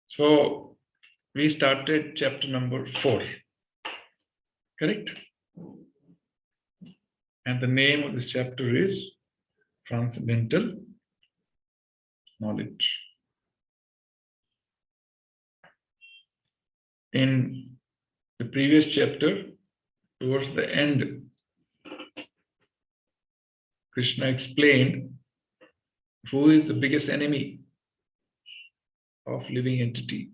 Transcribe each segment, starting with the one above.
So we started chapter number 4, correct? And the name of this chapter is Transcendental Knowledge. In the previous chapter, towards the end, Krishna explained who is the biggest enemy of living entity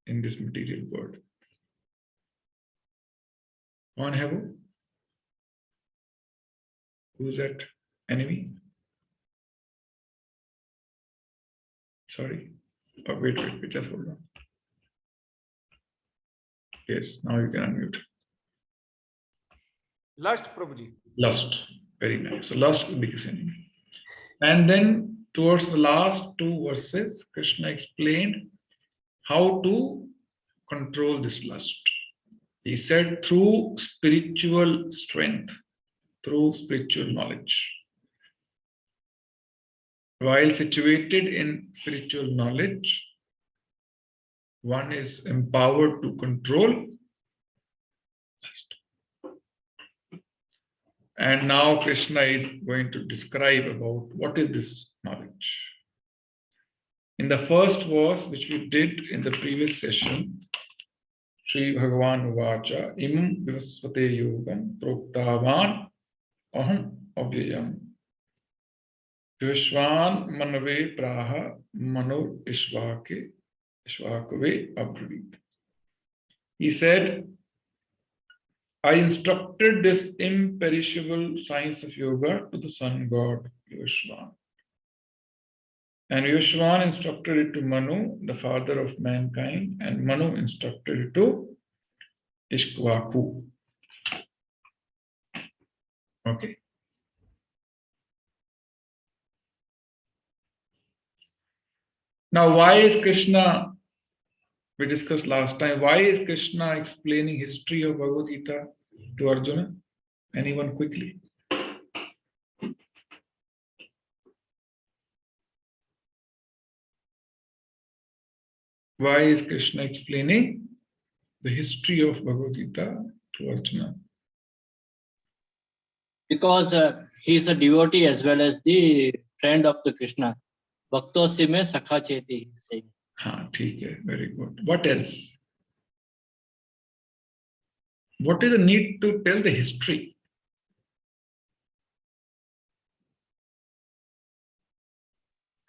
in this material world. On heaven, who is that enemy? Sorry. Oh, wait, just hold on. Yes, now you can unmute. Lust, Prabhuji. Lust. Very nice. So lust is the biggest enemy. And then towards the last 2 verses, Krishna explained how to control this lust. He said through spiritual strength, through spiritual knowledge. While situated in spiritual knowledge, one is empowered to control lust. And now Krishna is going to describe about what is this knowledge. In the first verse, which we did in the previous session, Sri Bhagavan Vacha, Imam Vivasvate Yogam Proktavan Aham Avyayam Vishwan Manave Praha Mano Ishvake Ishvakave Abravit. He said, I instructed this imperishable science of yoga to the sun god Vishwan. And Vishwan instructed it to Manu, the father of mankind, and Manu instructed it to Ishkvaku. Okay. Now, why is Krishna, we discussed last time, why is Krishna explaining history of Bhagavad Gita to Arjuna? Anyone quickly? Why is Krishna explaining the history of Bhagavad Gita to Arjuna? Because he is a devotee as well as the friend of the Krishna. Bhakto se mein sakha cheti, he is saying. ठीक है, very good. What else? What is the need to tell the history?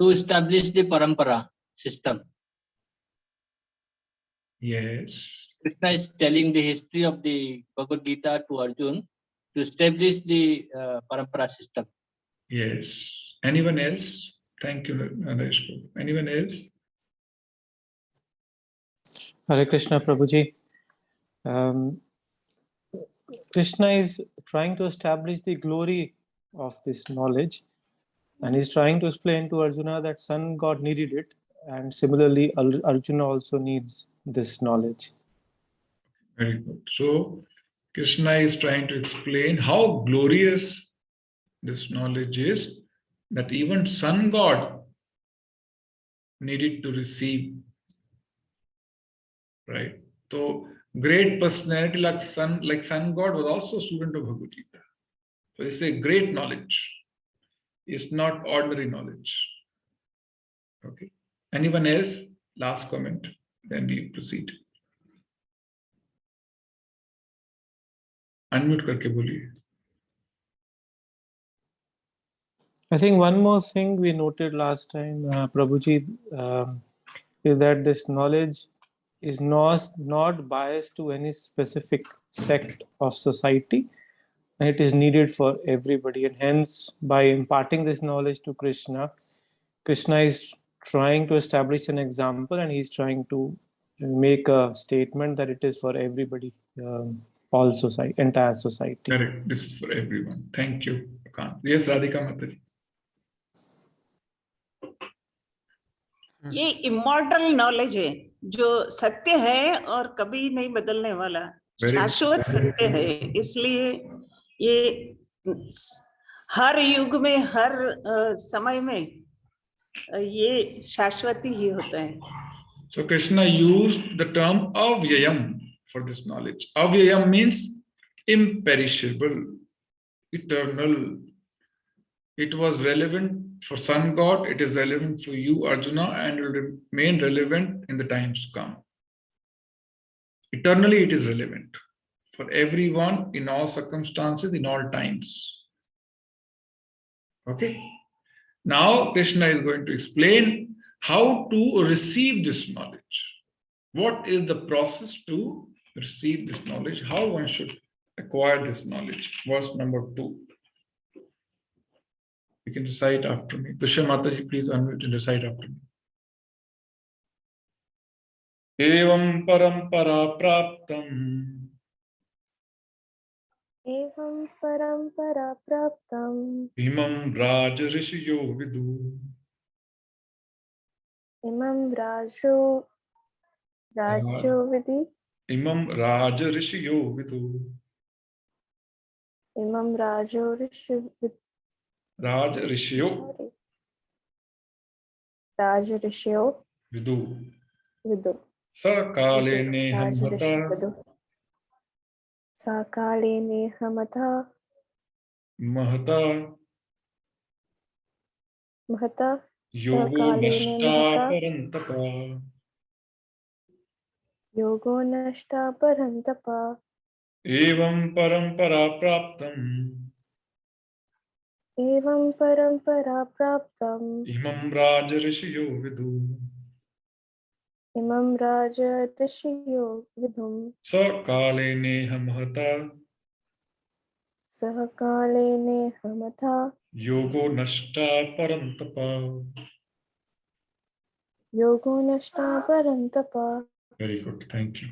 To establish the parampara system. Yes. Krishna is telling the history of the Bhagavad Gita to Arjuna to establish the parampara system. Yes. Anyone else? Thank you, Naresh. Anyone else? Hare Krishna, Prabhuji. Krishna is trying to establish the glory of this knowledge, and he's trying to explain to Arjuna that sun god needed it, and similarly Arjuna also needs this knowledge. Very good. So Krishna is trying to explain how glorious this knowledge is, that even sun god needed to receive. Right? So great personality like sun god was also a student of Bhagavad Gita. So it's a great knowledge. It's not ordinary knowledge. Okay. Anyone else? Last comment. Then we proceed. Unmute करके बोलिए. I think one more thing we noted last time, Prabhuji, is that this knowledge is not biased to any specific sect of society. It is needed for everybody, and hence by imparting this knowledge to Krishna, Krishna is trying to establish an example, and he's trying to make a statement that it is for everybody, all society, entire society. Correct. This is for everyone. Thank you, Akant. Yes, Radhika Mataji. ये immortal knowledge है जो सत्य है और कभी नहीं बदलने वाला, शाश्वत सत्य है, इसलिए ये हर युग में हर समय में ये शाश्वती ही होता है. So Krishna used the term avyayam for this knowledge. Avyayam means imperishable, eternal. It was relevant for sun god, it is relevant for you, Arjuna, and will remain relevant in the times to come. Eternally, it is relevant for everyone in all circumstances, in all times. Okay? Now, Krishna is going to explain how to receive this knowledge. What is the process to receive this knowledge? How one should acquire this knowledge? Verse number 2. You can recite after me. Dusha Mataji, please unmute and recite after me. Evam parampara praptam एवं परम्परा प्राप्तम् imam raj rishyo vidu इमं राज्यो विधि imam raj rishyo vidu इमं राजो raj rishyo राज ऋषयो vidu विदु sakale राज ऋषि nehamata विदु साकाले नेहमथा mahata महता yogo सकाले nashta महता parantapa योगो नष्टा परन्तपा evam parampara praptam एवं परम्परा प्राप्तम् imam raj rishyo vidu इमं राज ऋषयो विदुम् sakale nehamata सह काले नेहमथा yogo nashta parantapa. योगो नष्टा परन्तपा. Very good, thank you.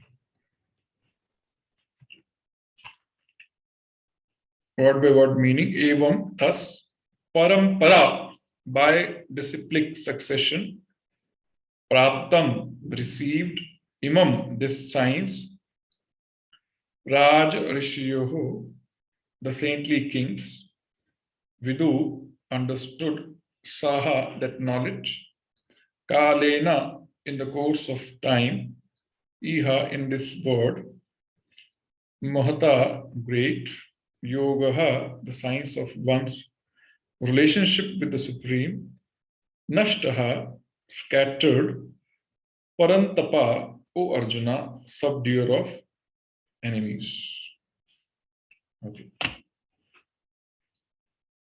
Word by word meaning, evam, thus, parampara, by disciplic succession, praptam, received, imam, this science, raj rishiyoho, the saintly kings, vidu, understood, saha, that knowledge, kalena, in the course of time, iha, in this word, mahata, great, yogaha, the science of one's relationship with the Supreme, nashtaha, scattered, parantapa, O Arjuna, subduer of enemies. Okay.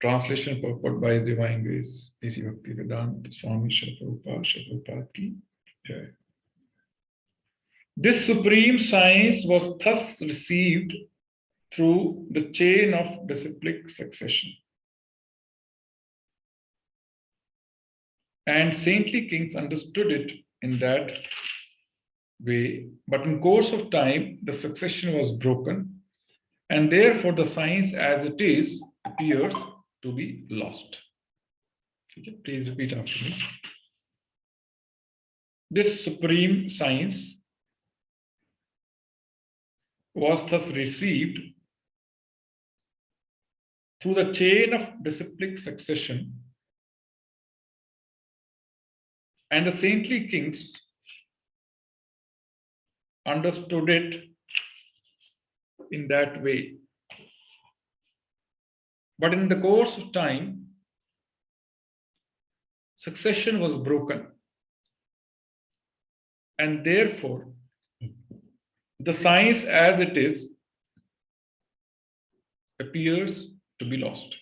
Translation purport by His Divine Grace, A.C. Bhaktivedanta Swami Prabhupada ki jai. This supreme science was thus received through the chain of disciplic succession. And saintly kings understood it in that way, but in course of time, the succession was broken, and therefore the science as it is appears to be lost. Please repeat after me. This supreme science was thus received through the chain of disciplic succession, and the saintly kings understood it in that way. But in the course of time, succession was broken, and therefore the science as it is appears to be lost.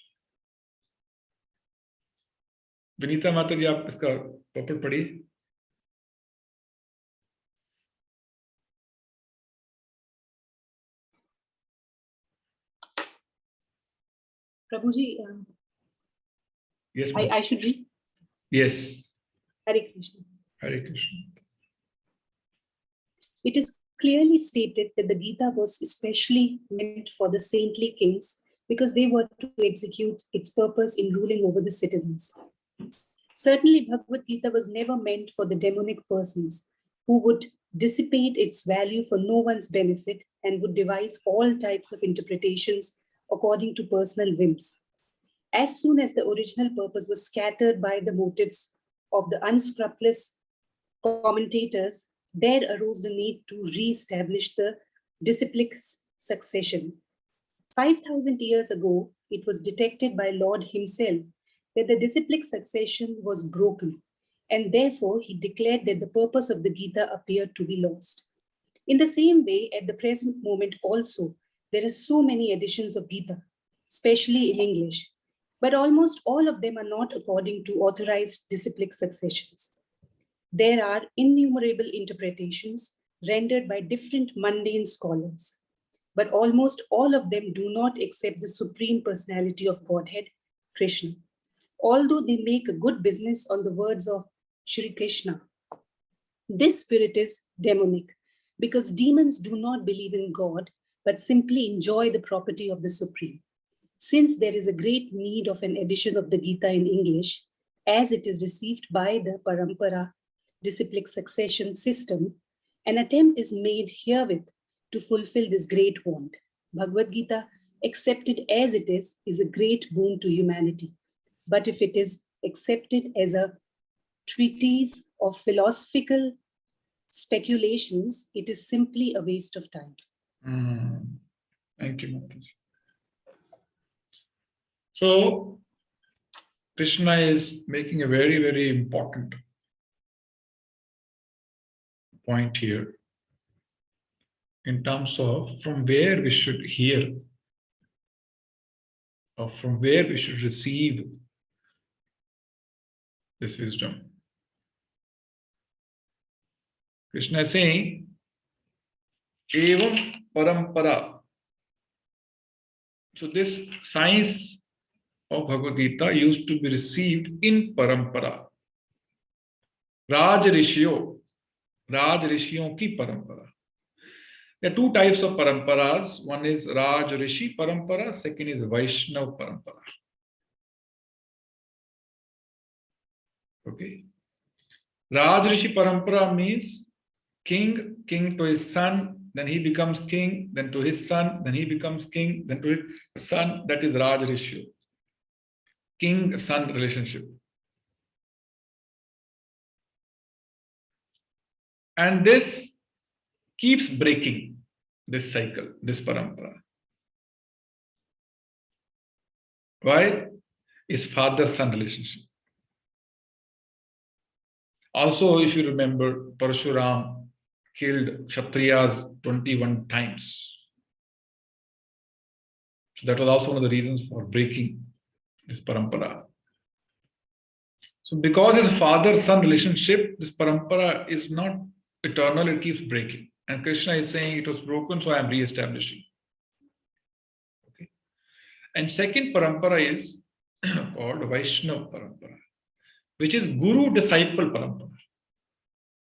Vinita माता जी, आप इसका popper पढ़िए. Prabhuji, Yes, I should read. yes. Hare Krishna. Hare Krishna. It is clearly stated that the Gita was especially meant for the saintly kings because they were to execute its purpose in ruling over the citizens. Certainly, Bhagavad Gita was never meant for the demonic persons who would dissipate its value for no one's benefit and would devise all types of interpretations according to personal whims. As soon as the original purpose was scattered by the motives of the unscrupulous commentators, there arose the need to re-establish the disciplic succession. 5,000 years ago, it was detected by Lord himself that the disciplic succession was broken, and therefore he declared that the purpose of the Gita appeared to be lost. In the same way, at the present moment also, there are so many editions of Gita, especially in English, but almost all of them are not according to authorized disciplic successions. There are innumerable interpretations rendered by different mundane scholars, but almost all of them do not accept the Supreme Personality of Godhead, Krishna, although they make a good business on the words of Shri Krishna. This spirit is demonic because demons do not believe in God, but simply enjoy the property of the Supreme. Since there is a great need of an edition of the Gita in English, as it is received by the Parampara disciplic succession system, an attempt is made herewith to fulfill this great want. Bhagavad Gita, accepted as it is a great boon to humanity. But if it is accepted as a treatise of philosophical speculations, it is simply a waste of time. Thank you, Mataji. So, Krishna is making a very, very important point here in terms of from where we should hear or from where we should receive this wisdom. Krishna is saying, Evam Parampara. So this science of Bhagavad Gita used to be received in Parampara. Raj Rishiyon ki Parampara. There are two types of Paramparas. One is Raj Rishi Parampara, second is Vaishnav Parampara. Okay. Raj Rishi Parampara means king to his son, then he becomes king, then to his son, then he becomes king, then to his son. That is Raj Rishi. King-son relationship. And this keeps breaking, this cycle, this parampara. Why? It's father-son relationship. Also, if you remember, Parshuram killed Kshatriyas 21 times. So that was also one of the reasons for breaking this parampara. So because it's a father-son relationship, this parampara is not eternal, it keeps breaking. And Krishna is saying it was broken, so I am re-establishing. Okay. And second parampara is called Vaishnava parampara, which is guru-disciple parampara.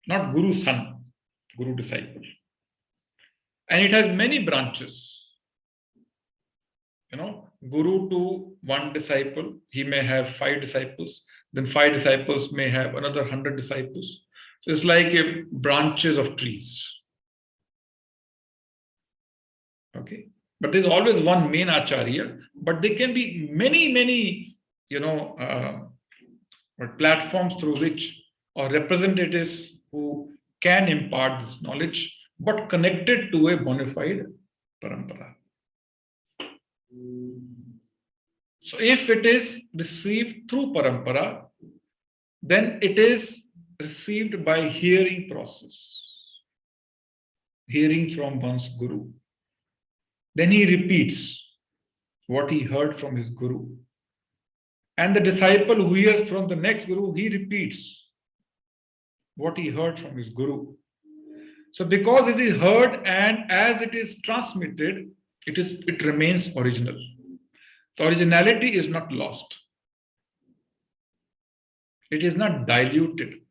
Not guru-son, guru-disciple. And it has many branches. You know, guru to one disciple, he may have 5 disciples, then 5 disciples may have another 100 disciples. So it's like branches of trees. Okay, but there's always one main acharya, but there can be many, platforms through which or representatives who can impart this knowledge, but connected to a bona fide parampara. So if it is received through parampara, then it is received by hearing process, hearing from one's guru. Then he repeats what he heard from his guru. And the disciple who hears from the next guru, he repeats what he heard from his guru. So because it is heard and as it is transmitted, it remains original. The originality is not lost. It is not diluted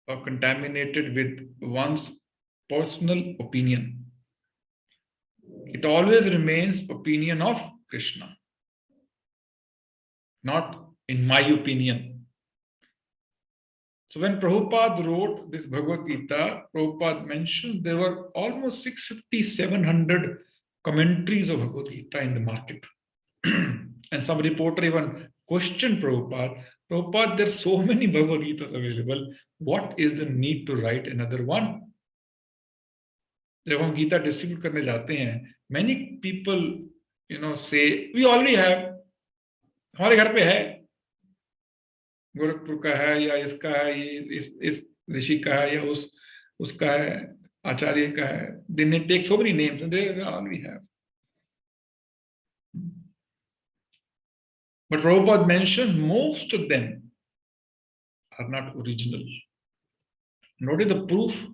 or contaminated with one's personal opinion. It always remains opinion of Krishna, not in my opinion. So when Prabhupada wrote this Bhagavad Gita, Prabhupada mentioned there were almost 650-700 commentaries of Bhagavad Gita in the market. And some reporter even questioned Prabhupada, Prabhupada, there are so many Bhagavad Gitas available. What is the need to write another one? जब हम Gita distribute करने जाते हैं, many people, say, we already have, हमारे घर पे है, गोरखपुर का है या इसका है, ये इस ऋषि का है या उसका है, आचार्य का है. They take so many names and they already have. But Prabhupada mentioned most of them are not original. What is the proof?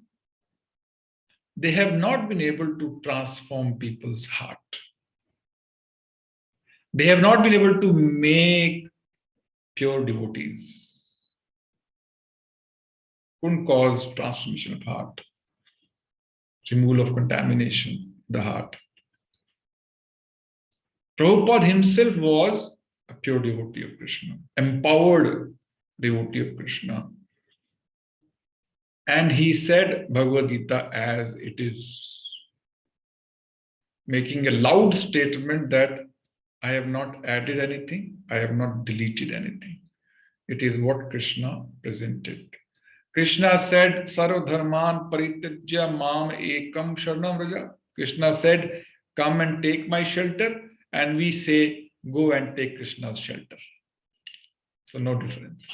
They have not been able to transform people's heart. They have not been able to make pure devotees. Couldn't cause transformation of heart, removal of contamination, the heart. Prabhupada himself was a pure devotee of Krishna, empowered devotee of Krishna. And he said Bhagavad Gita as it is, making a loud statement that I have not added anything, I have not deleted anything. It is what Krishna presented. Krishna said, Sarva dharman parityajya mam ekam sharanam vraja. Krishna said, come and take my shelter. And we say, go and take Krishna's shelter. So no difference.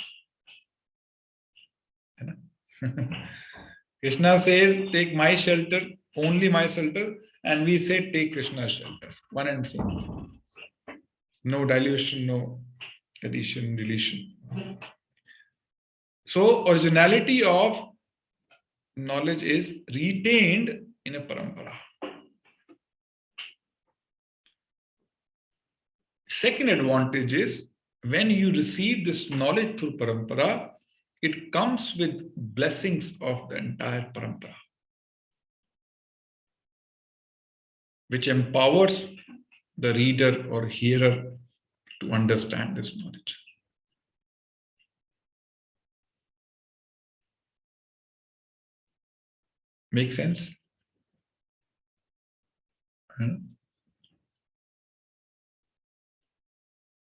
Krishna says, take my shelter, only my shelter, and we say, take Krishna's shelter. One and same. No dilution, no addition, deletion. So, originality of knowledge is retained in a parampara. Second advantage is, when you receive this knowledge through parampara, it comes with blessings of the entire parampara, which empowers the reader or hearer to understand this knowledge. Make sense?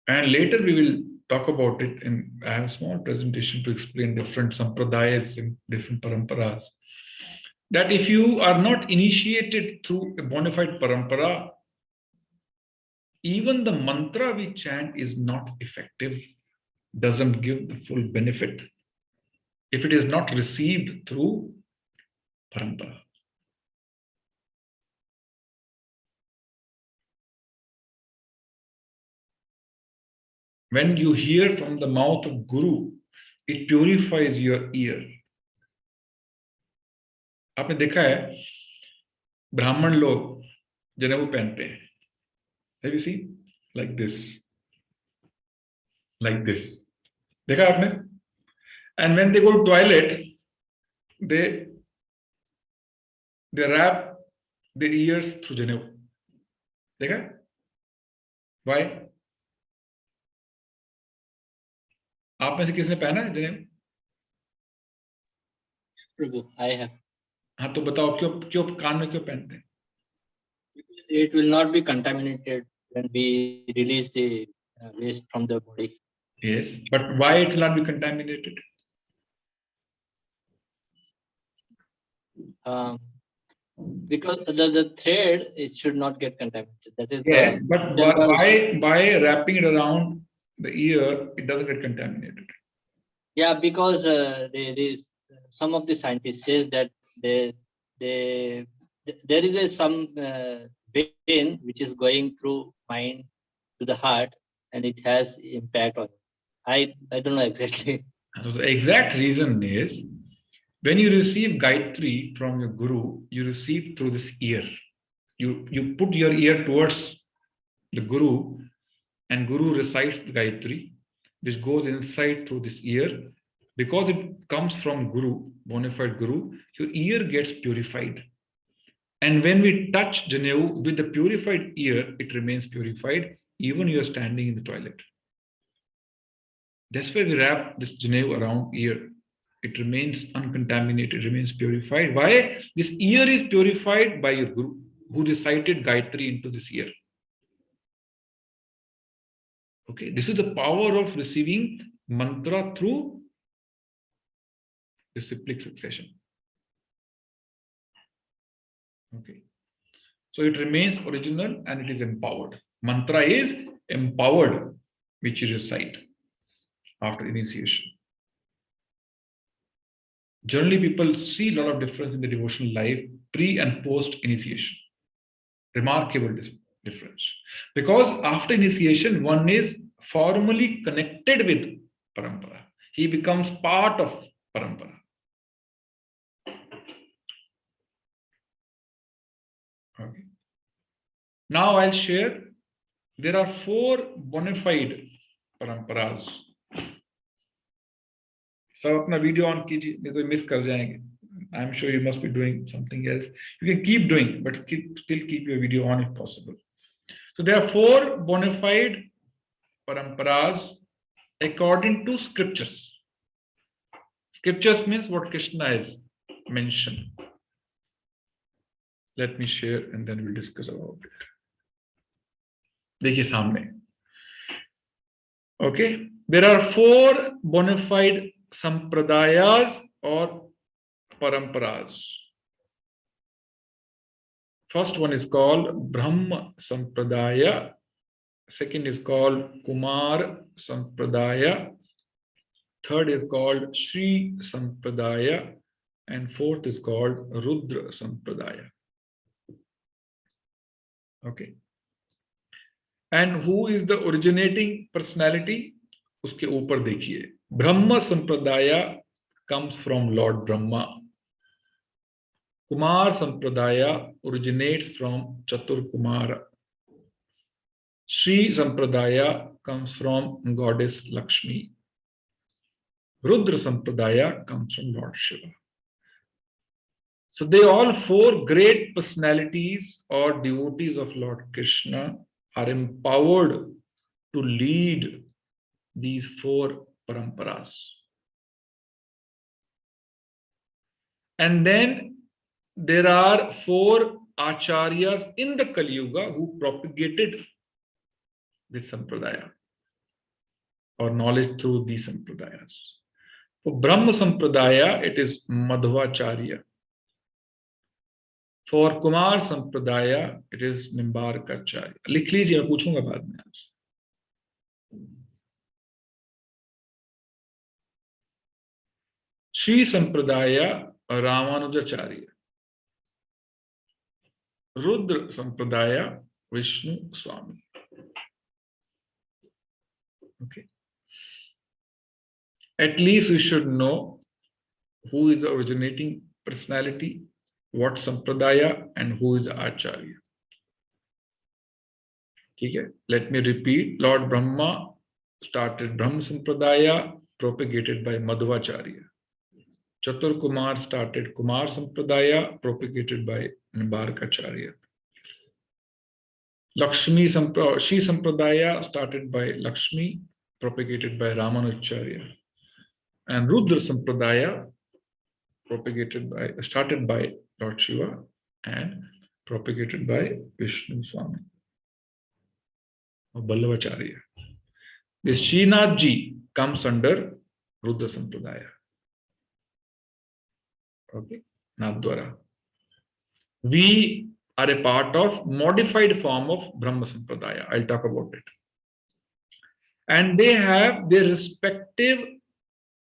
And later we will talk about it, and I have a small presentation to explain different sampradayas and different paramparas. That if you are not initiated through a bona fide parampara, even the mantra we chant is not effective, doesn't give the full benefit if it is not received through parampara. When you hear from the mouth of Guru, it purifies your ear. आपने देखा है ब्राह्मण लोग जनेऊ पहनते हैं. Have you seen? Like this. Like this. देखा आपने? And when they go to toilet, they wrap their ears through जनेऊ. देखा? Why? आप में से किसने पहना है जनेऊ? Prabhu, I have. हाँ तो बताओ क्यों कान में क्यों पहनते हैं? It will not be contaminated when we release the waste from the body. Yes, but why it will not be contaminated? Because the thread, it should not get contaminated. That is Yes, the but by wrapping it around the ear, it doesn't get contaminated. Yeah, because there is some of the scientists says that there is some vein which is going through mind to the heart, and it has impact on it. I don't know exactly. So the exact reason is, when you receive Gayatri from your Guru, you receive through this ear. You put your ear towards the Guru, and Guru recites the Gayatri, which goes inside through this ear. Because it comes from Guru, bona fide Guru, your ear gets purified. And when we touch Janeu with the purified ear, it remains purified, even you are standing in the toilet. That's why we wrap this Janeu around ear. It remains uncontaminated, remains purified. Why? This ear is purified by your Guru, who recited Gayatri into this ear. Okay, this is the power of receiving mantra through disciplic succession. Okay. So it remains original and it is empowered. Mantra is empowered, which you recite after initiation. Generally, people see a lot of difference in the devotional life pre and post initiation. Remarkable difference. Because after initiation, one is formally connected with parampara. He becomes part of parampara. Okay. Now I'll share. There are 4 bona fide paramparas. सब अपना video on कीजिए, नहीं तो miss कर जाएंगे. I'm sure you must be doing something else. You can keep doing, but still keep your video on if possible. So there are 4 bona fide paramparas according to scriptures. Scriptures means what Krishna has mentioned. Let me share and then we'll discuss about it. देखिए सामने. Okay, there are 4 bona fide sampradayas or paramparas. First one is called Brahma Sampradaya. Second is called Kumar Sampradaya. Third is called Shri Sampradaya. And fourth is called Rudra Sampradaya. Okay. And who is the originating personality? Uske upar dekhiye. Brahma Sampradaya comes from Lord Brahma. Kumar Sampradaya originates from Chatur Kumara. Shri Sampradaya comes from Goddess Lakshmi. Rudra Sampradaya comes from Lord Shiva. So they all 4 great personalities or devotees of Lord Krishna are empowered to lead these 4 paramparas. And then there are 4 acharyas in the Kali Yuga who propagated this sampradaya or knowledge through these sampradayas. For Brahma Sampradaya, it is Madhvacharya. For Kumar Sampradaya, it is Nimbarkacharya. लिख लीजिए, मैं पूछूंगा बाद में आपसे. Shri Sampradaya, Ramanujacharya. Rudra Sampradaya, Vishnu Swami. Okay. At least we should know who is the originating personality, what Sampradaya, and who is the Acharya. Okay. Let me repeat. Lord Brahma started Brahma Sampradaya, propagated by Madhvacharya. Chatur Kumar started Kumar Sampradaya, propagated by Nimbarkacharya. Shri Sampradaya started by Lakshmi, propagated by Ramanujacharya. And Rudra Sampradaya started by Lord Shiva and propagated by Vishnu Swami or Ballavacharya. This Srinath ji comes under Rudra Sampradaya. Okay, Nathdwara. We are a part of modified form of Brahma Sampradaya. I'll talk about it. And they have their respective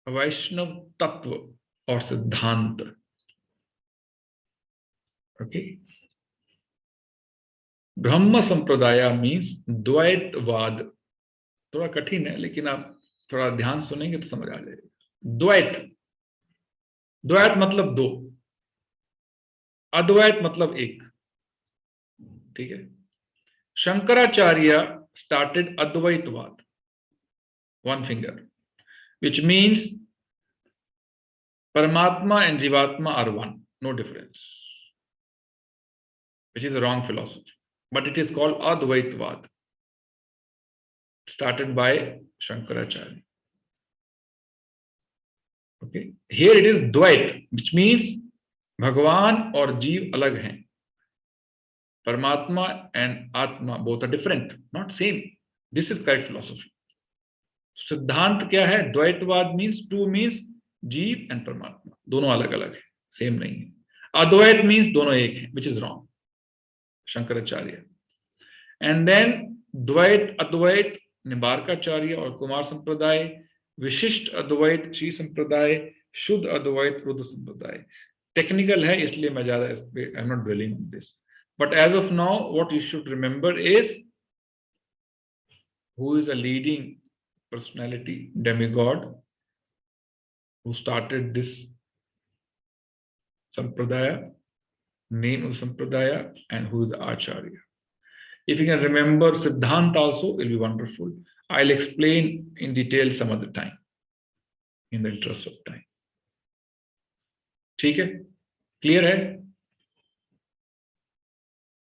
Vaishnav Tattva or Siddhanta. Okay. Brahma Sampradaya means Dvaitvad. थोड़ा कठिन है, लेकिन आप थोड़ा ध्यान सुनेंगे तो समझ आ जाएगा. द्वैत. द्वैत मतलब 2. अद्वैत मतलब 1. ठीक है. Shankaracharya started Advaitvad, 1 finger, which means Paramatma and Jivatma are 1, no difference, which is a wrong philosophy. But it is called Advaitvad, started by Shankaracharya. Okay. Here it is Dvait, which means Bhagwan or Jeev alag hain. Paramatma and Atma both are different, not same. This is correct philosophy. सिद्धांत क्या है? द्वैतवाद means two means जीव and परमात्मा, दोनों अलग अलग है, same नहीं है. अद्वैत मीन्स दोनों एक है, which is wrong, Shankaracharya. And then Dvaita Advaita Nimbarkacharya और कुमार संप्रदाय, विशिष्ट अद्वैत श्री संप्रदाय, शुद्ध अद्वैत रुद्र संप्रदाय. टेक्निकल है इसलिए मैं ज्यादा इस पे I am not dwelling on this, but as of now what you should remember is who is a leading personality, demigod, who started this sampradaya, name of sampradaya, and who is the acharya. If you can remember Siddhant also, it will be wonderful. I'll explain in detail some other time, in the interest of time. ठीक है? Clear है?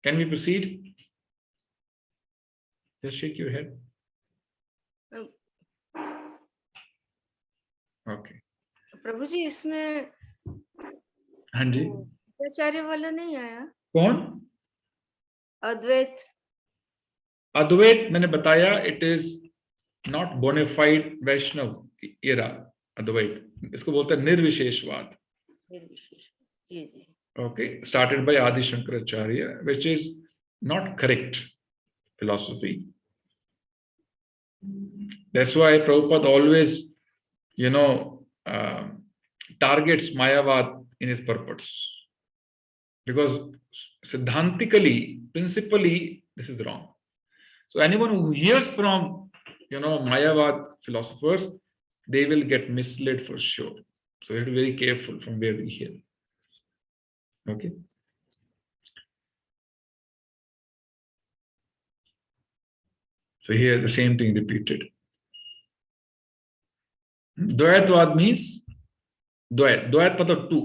Can we proceed? Just shake your head. Okay. प्रभु जी इसमें हाँ जी. आचार्य वाला नहीं आया. कौन? अद्वैत. अद्वैत मैंने बताया, it is not bona fide Vaishnava era. Advaita इसको बोलते हैं निर्विशेषवाद. जी जी. Okay, started by Adi Shankaracharya, which is not correct philosophy. That's why Prabhupada always, targets Mayavad in his purpose. Because siddhantically, principally, this is wrong. So anyone who hears from, Mayavad philosophers, they will get misled for sure. So you have to be very careful from where we hear. Okay. So here the same thing repeated. Dvaitvad means द्वैत. द्वैत मतलब to,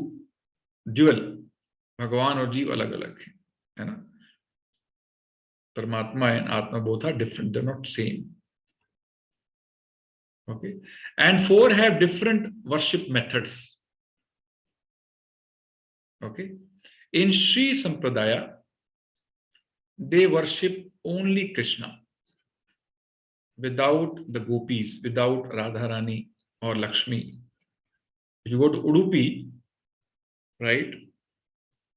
dual. भगवान और जीव अलग अलग है ना. परमात्मा एंड आत्मा both are different, they're not same. Okay. And four have different worship methods. Okay. In Sri Sampradaya, they worship only Krishna, without the gopis, without Radharani or Lakshmi. If you go to Udupi, right?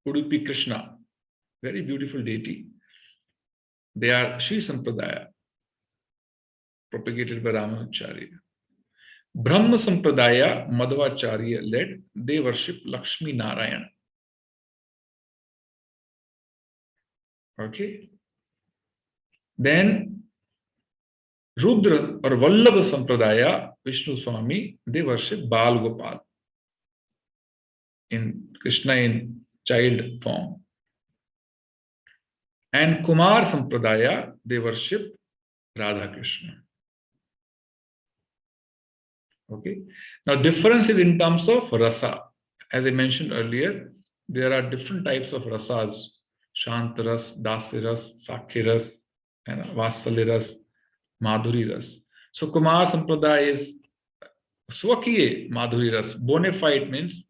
Udupi Krishna, very beautiful deity. They are Sri Sampradaya, propagated by Ramanacharya. Brahma Sampradaya, Madhvacharya led, they worship Lakshmi Narayana. Okay. Then Rudra or Vallabha Sampradaya, Vishnu Swami, they worship Bal Gopal, in Krishna in child form. And Kumar Sampradaya, they worship Radha Krishna. Okay. Now difference is in terms of rasa. As I mentioned earlier, there are different types of rasas: Shantaras, Dasiras, Sakhiras, and Vasaliras, Madhuriras. So Kumar Sampradaya is Swakiye Madhuriras. Bona fide means,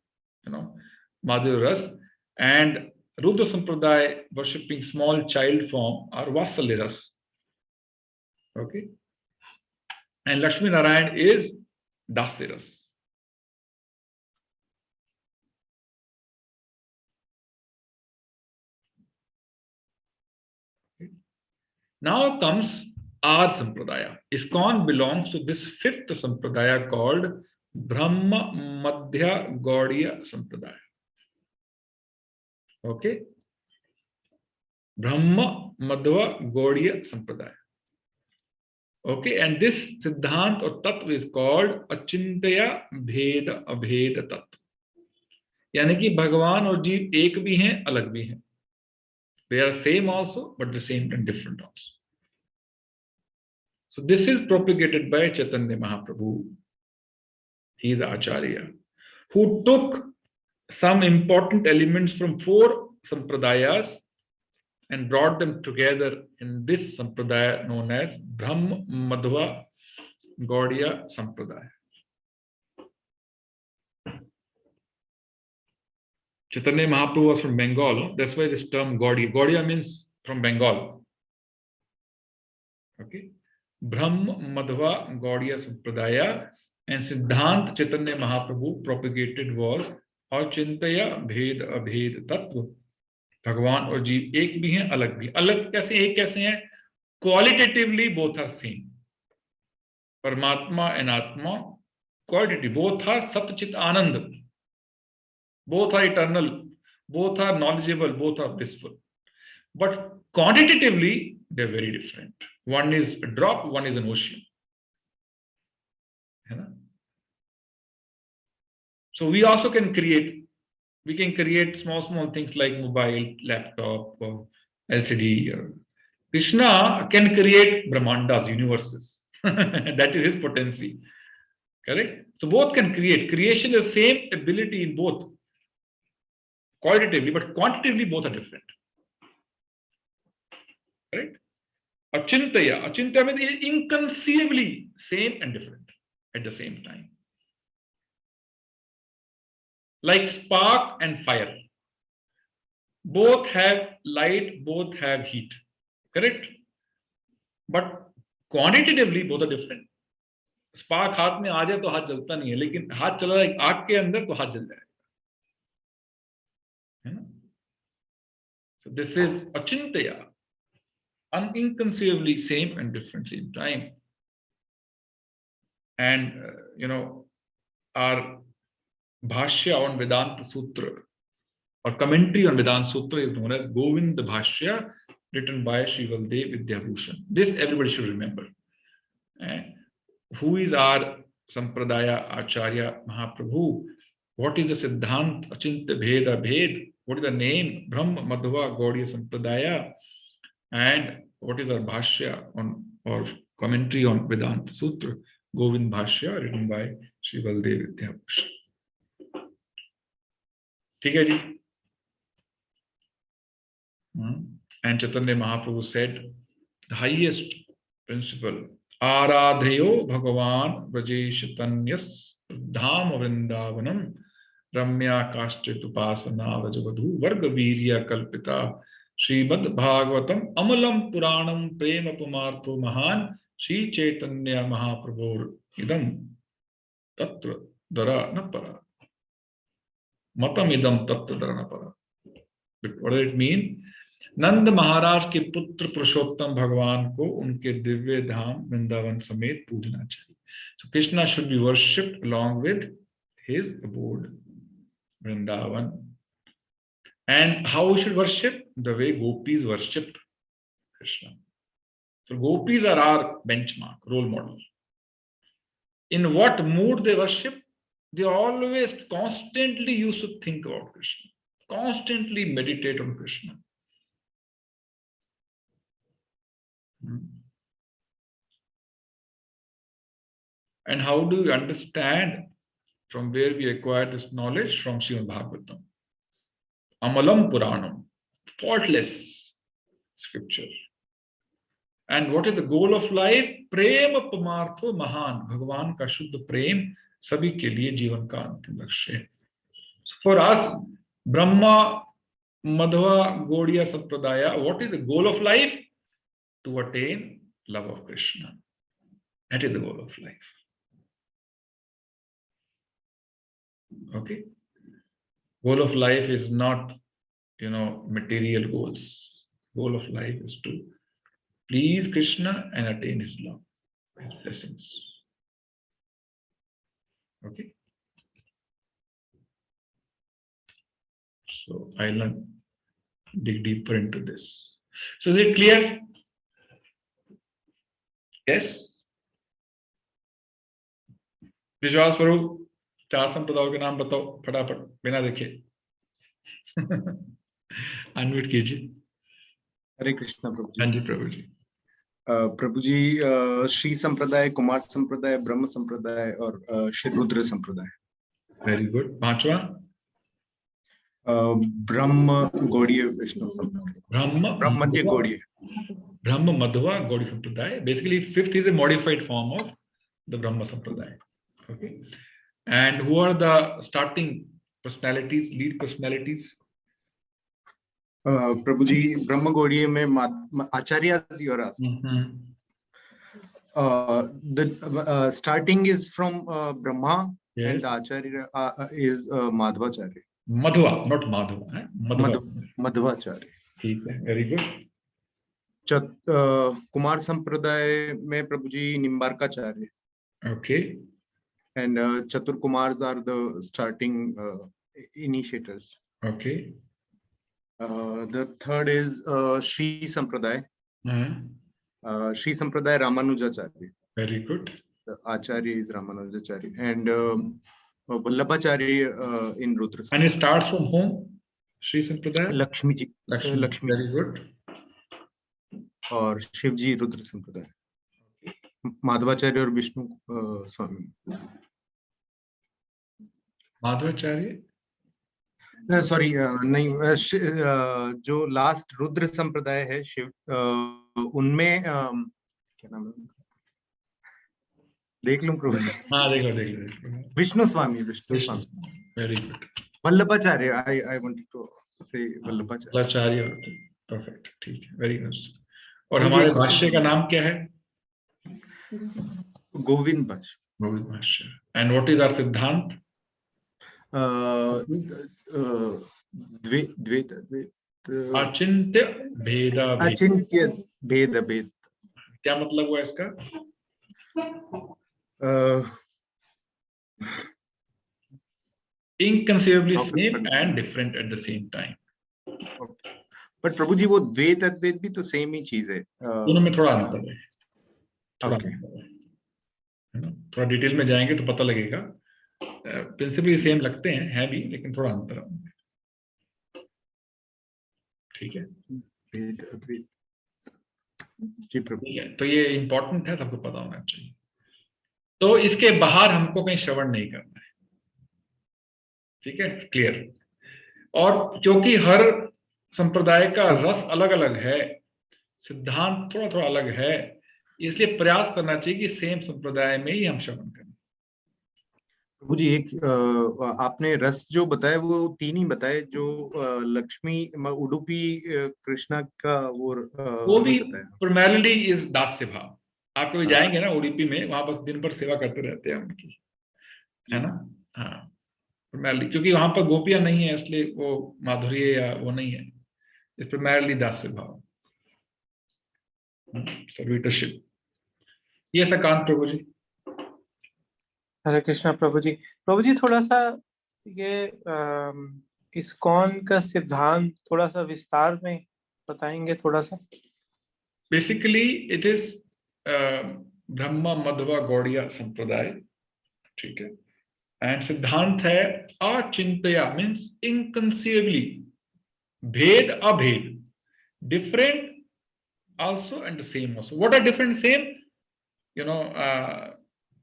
Madhuriras. And Rudra Sampradaya, worshipping small child form, are Vasaliras. Okay. And Lakshmi Narayan is Dasiras. Okay. Now comes our Sampradaya. ISKCON belongs to this fifth Sampradaya called Brahma Madhya Gaudiya Sampradaya. Okay. Brahma Madhva Gaudiya Sampradaya. Okay, and this Siddhant or Tattva is called Achintaya Bheda Abheda Tattva. यानी कि भगवान और जीव एक भी हैं, अलग भी हैं. They are same also, but the same and different also. So this is propagated by Chaitanya Mahaprabhu. He is Acharya, who took some important elements from four Sampradayas and brought them together in this Sampradaya known as Brahma Madhva Gaudiya Sampradaya. Chaitanya Mahaprabhu was from Bengal. That's why this term Gaudiya. Gaudiya means from Bengal. Okay. Brahma Madhva Gaudiya Sampradaya and Siddhant Chaitanya Mahaprabhu propagated was Achintaya Bhed Abhed Tattva. भगवान और जीव एक भी हैं, अलग भी। अलग कैसे, एक कैसे हैं? Qualitatively both are same. Paramatma and atma qualitative, both are satchit ananda, both are eternal, both are knowledgeable, both are blissful. But quantitatively, they're very different. One is a drop, one is an ocean. So we also can create, we can create small things like mobile, laptop, or LCD. Krishna can create Brahmandas, universes. That is his potency. Correct? So both can create. Creation is the same ability in both. Qualitatively, but quantitatively both are different. Correct? Achintaya. Achintaya means inconceivably same and different at the same time. Like spark and fire. Both have light, both have heat. Correct? But quantitatively both are different. Spark हाथ में आ जाए तो हाथ जलता नहीं है, लेकिन हाथ चला जाए आग के अंदर तो हाथ जल जाएगा. So this is achintaya, inconceivably same and different in time. And our bhashya on Vedanta Sutra or commentary on Vedanta Sutra is known as Govind Bhashya, written by Sri Baldev Vidyabhushan. This everybody should remember. Who is our Sampradaya Acharya Mahaprabhu? What is the Siddhant Achintya Bheda Bhed? What is the name? Brahma Madhva Gaudiya Sampradaya. And what is our Bhashya on or commentary on Vedanta Sutra? Govind Bhashya, written by Sri Baldev Vidyabhushan. ठीक है जी? And Chaitanya Mahaprabhu said, the highest principle, Aradhayo Bhagavan Brajesh Tanyas Dham Vrindavanam Ramya Kashchit Upasana Vajavadhu Varga Virya Kalpita Srimad Bhagavatam Amalam Puranam Prema Pumartho Mahan Sri Chaitanya Mahaprabhu Idam Tatra Dara Napara Matam Idam Tatra Dara Napara. What does it mean? नंद महाराज के पुत्र पुरुषोत्तम भगवान को उनके दिव्य धाम वृंदावन समेत पूजना चाहिए. So Krishna should be worshipped along with his abode Vrindavan. And how we should worship? The way gopis worshipped Krishna. So gopis are our benchmark, role model. In what mood they worship? They always constantly used to think about Krishna, constantly meditate on Krishna. And how do we understand from where we acquire this knowledge? From Srimad Bhagavatam. Amalam Puranam, faultless scripture. And what is the goal of life? Prema Pamartho Mahan. Bhagavan ka Shuddha Prem sabhi ke liye जीवन का अंतिम लक्ष्य है. So for us, Brahma Madhva Gaudiya Sampradaya, what is the goal of life? To attain love of Krishna. That is the goal of life. Okay? Goal of life is not, material goals. Goal of life is to please Krishna and attain his love, his blessings. Okay? So I'll dig deeper into this. So is it clear? Yes? विश्वास स्वरूप 4 संप्रदायों के नाम बताओ फटाफट बिना देखे. Unmute कीजिए. हरे कृष्णा प्रभु जी. हाँ जी प्रभु जी. प्रभु जी, श्री संप्रदाय, कुमार संप्रदाय, ब्रह्म संप्रदाय और श्री रुद्र संप्रदाय. Very good. 5वां ब्रह्म गौड़ीय वैष्णव संप्रदाय. ब्रह्म मध्य Gaudiya. Brahma Madhva Gaudiya Sampradaya. Basically, 5th is a modified form of the Brahma Sampradaya. Okay. And who are the starting personalities, lead personalities? प्रभु जी, ब्रह्म गौड़ीय में आचार्य जी और The starting is from Brahma, Yes. and the Acharya is Madhvacharya. Madhva, not Madhva. है? Madhva. Madhvacharya. ठीक है, very good. Kumar संप्रदाय में प्रभु जी Nimbarkacharya. Okay. And Chatur Kumars are the starting initiators. Okay. The third is Sri Sampradaya. Uh-huh. Sri Sampradaya Ramanujacharya. Very good. The Acharya is Ramanujacharya. And Vallabhacharya in Rudra. And it starts from whom? Sri Sampradaya? Lakshmi ji. Lakshmi. Very good. और शिव जी रुद्र संप्रदाय. माधवाचार्य और विष्णु स्वामी. Madhavacharya? Sorry नहीं, जो last Rudra संप्रदाय है शिव, उनमें क्या नाम है, देख लूं प्रभु. हाँ, देख लो. Vishnu Swami. Very good. Vallabhacharya. I wanted to say Vallabhacharya. Perfect. ठीक है, वेरी गुड. और हमारे भाष्य का नाम क्या है? गोविंद भाष्य. गोविंद भाष्य. एंड व्हाट इज आवर सिद्धांत? अचिंत्य भेद. क्या मतलब हुआ इसका? Inconceivably same and different at the same time. But Prabhu ji वो द्वैत अद्वैत भी तो सेम ही चीज है. दोनों में थोड़ा अंतर है. Okay. थोड़ा डिटेल में जाएंगे तो पता लगेगा. प्रिंसिपली सेम लगते हैं भी, लेकिन थोड़ा अंतर है. ठीक है. भेद अद्वैत. जी प्रभु. ठीक है, तो ये इंपॉर्टेंट है, सबको पता होना चाहिए. तो इसके बाहर हमको कहीं श्रवण नहीं करना है. ठीक है, क्लियर. और क्योंकि हर संप्रदाय का रस अलग अलग है, सिद्धांत थोड़ा थोड़ा अलग है, इसलिए प्रयास करना चाहिए कि सेम संप्रदाय में ही हम श्रवण करें. प्रभु जी एक आपने रस जो बताए वो 3 ही बताए, जो लक्ष्मी उडुपी कृष्णा का वो भी प्राइमरीली इज दास्य भाव. आप कभी जाएंगे ना उडुपी में, वहां बस दिन भर सेवा करते रहते हैं उनकी, है ना. हाँ, प्राइमरीली क्योंकि वहां पर गोपियां नहीं है, इसलिए वो माधुर्य या वो नहीं है. इस प्राइमरीली दास्य भाव, सर्विटरशिप. ये सकांत प्रभु जी. हरे कृष्णा प्रभु जी. प्रभु जी थोड़ा सा ये इस्कॉन का सिद्धांत थोड़ा सा विस्तार में बताएंगे थोड़ा सा. बेसिकली इट इज ब्रह्म मध्वा गौड़िया संप्रदाय. ठीक है. एंड सिद्धांत है अचिंतया, मीन्स इनकंसीवेबली, भेद अभेद, different also and the same also. What are different same? You know,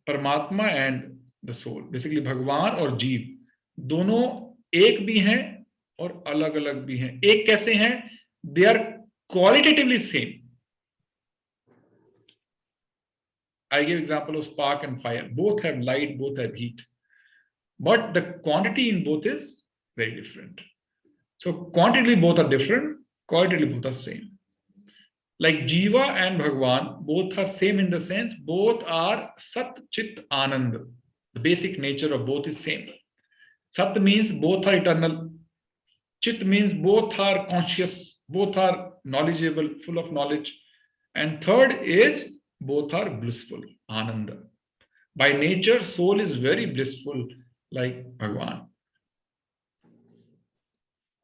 परमात्मा एंड द सोल. बेसिकली भगवान और जीव दोनों एक भी हैं और अलग अलग भी हैं. एक कैसे हैं? They are qualitatively same. I give example of spark and fire. Both have light, both have heat, but the quantity in both is very different. So quantitatively both are different, qualitatively both are same. Like Jiva and Bhagwan, both are same in the sense both are Sat, Chit, Anand. The basic nature of both is same. Sat means both are eternal. Chit means both are conscious, both are knowledgeable, full of knowledge. And third is both are blissful, Ananda. By nature, soul is very blissful like Bhagwan.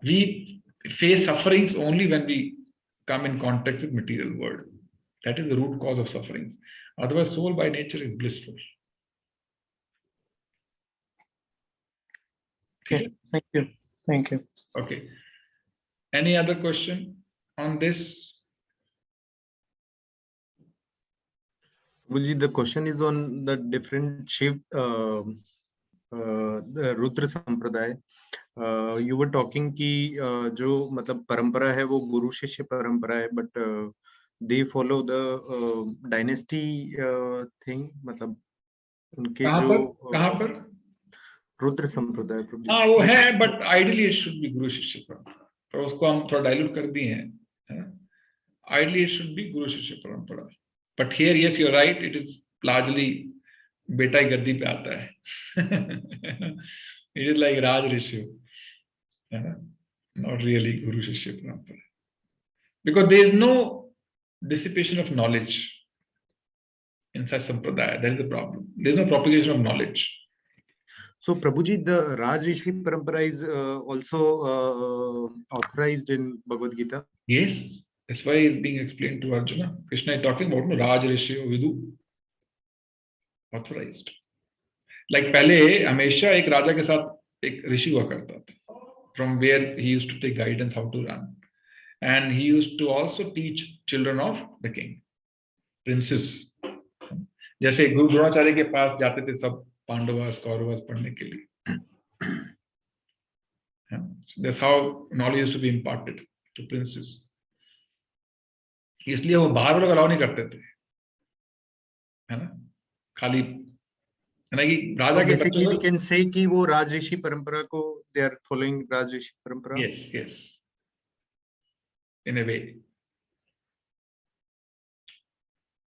We face sufferings only when we come in contact with material world. That is the root cause of sufferings. Otherwise, soul by nature is blissful. Okay, thank you. Thank you. Okay. Any other question on this? Well, the question is on the different Shiv, the Rudra Sampradaya. You were talking कि जो मतलब परंपरा है वो गुरु शिष्य परंपरा है, but they follow the dynasty thing. मतलब उनके कहाँ पर रुद्र संप्रदाय. हाँ वो है, but ideally it should be गुरु शिष्य परंपरा, पर उसको हम थोड़ा डाइल्यूट कर दिए हैं, है ना. Ideally it should be गुरु शिष्य परंपरा. But here, yes, you're right. It is largely beta hi gaddi pe aata hai. It is like Raj Rishi, not really Guru Shishya Parampara. Because there is no dissipation of knowledge in such sampradaya. That is the problem. There is no propagation of knowledge. So, Prabhuji, the Raj Rishi Parampara is also authorized in Bhagavad Gita. Yes, that's why it's being explained to Arjuna. Krishna is talking about Raj Rishi or Vidu. Authorized. Like पहले हमेशा एक राजा के साथ एक ऋषि हुआ करता था. From where he used to take guidance how to run. And he used to also teach children of the king, princes. जैसे गुरु द्रोणाचार्य के पास जाते थे सब पांडवास कौरवास पढ़ने के लिए. That's how knowledge used to be imparted to princes. इसलिए वो बाहर लोग अलाउ नहीं करते थे, है ना? खाली है ना कि राजा के basically we can say कि वो Raj Rishi Parampara को they are following Raj Rishi Parampara. Yes, yes. In a way.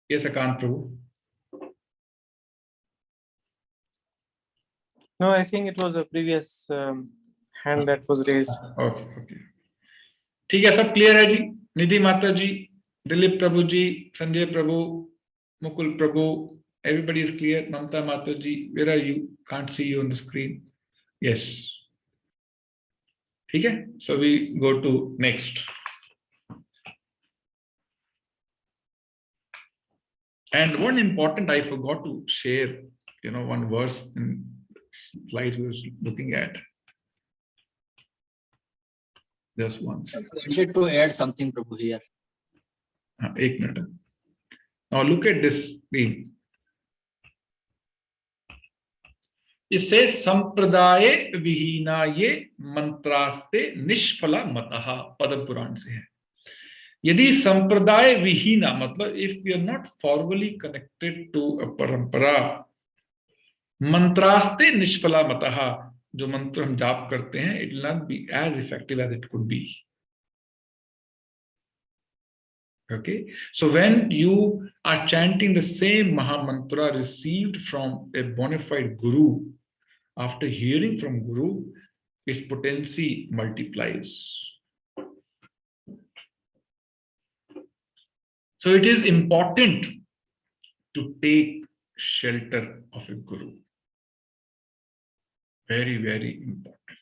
Yes, Akant Prabhu. No, I think it was a previous hand that was raised. Okay, okay. ठीक है, सब clear है जी. निधि माता जी, दिलीप प्रभु जी, संजय प्रभु, मुकुल प्रभु, everybody is clear. Mamta Mata ji, where are you? Can't see you on the screen. Yes. ठीक है. So we go to next. And one important, I forgot to share, one verse in slides we was looking at. Just one second. I wanted to add something, Prabhu, here. एक minute. Now look at this screen. It says संप्रदाय विहीनाये मंत्रास्ते निष्फला मतः. पद्म पुराण से है. यदि संप्रदाय विहीना मतलब if we are not formally connected to a parampara, मंत्रास्ते निष्फला मतः, जो मंत्र हम जाप करते हैं, it will not be as effective as it could be. Okay, so when you are chanting the same Maha Mantra received from a bona fide Guru, after hearing from Guru, its potency multiplies. So it is important to take shelter of a Guru. Very, very important.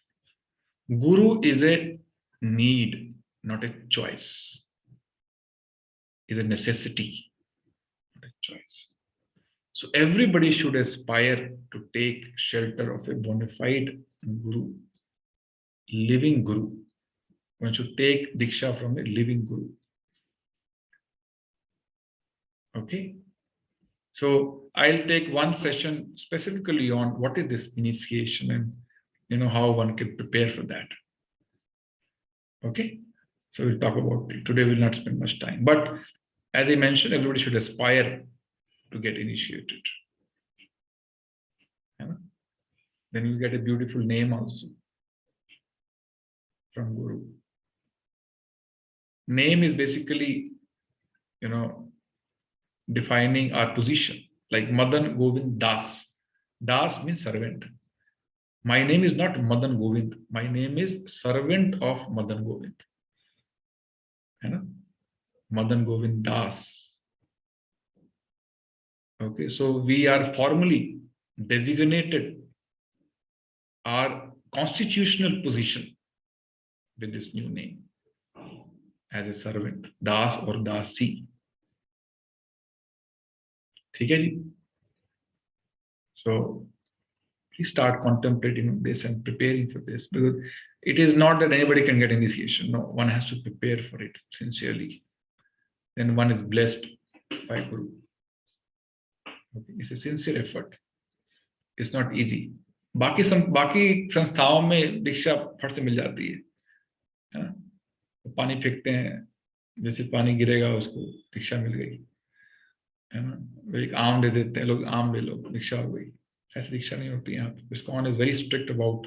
Guru is a need, not a choice. Is a necessity, not a choice. So everybody should aspire to take shelter of a bona fide Guru, living Guru. One should take Diksha from a living Guru. Okay. So I'll take one session specifically on what is this initiation and how one can prepare for that. Okay. So we'll talk about it. Today we'll not spend much time. But as I mentioned, everybody should aspire to get initiated. Then you get a beautiful name also from Guru. Name is basically, defining our position. Like Madan Govind Das. Das means servant. My name is not Madan Govind. My name is servant of Madan Govind. Madan Govind Das. Okay, so we are formally designated our constitutional position with this new name as a servant, Das or Dasi. Okay? So please start contemplating this and preparing for this, because it is not that anybody can get initiation. No, one has to prepare for it sincerely. Then one is blessed by Guru. Okay, it's a sincere effort. It's not easy. बाकी संस्थाओं में दीक्षा फट से मिल जाती है, पानी फेंकते हैं, जैसे पानी गिरेगा उसको दीक्षा मिल गई, है ना. एक आम दे देते हैं लोग, आम ले लो, दीक्षा हो गई. ऐसी दीक्षा नहीं होती यहाँ पे. ISKCON is very strict about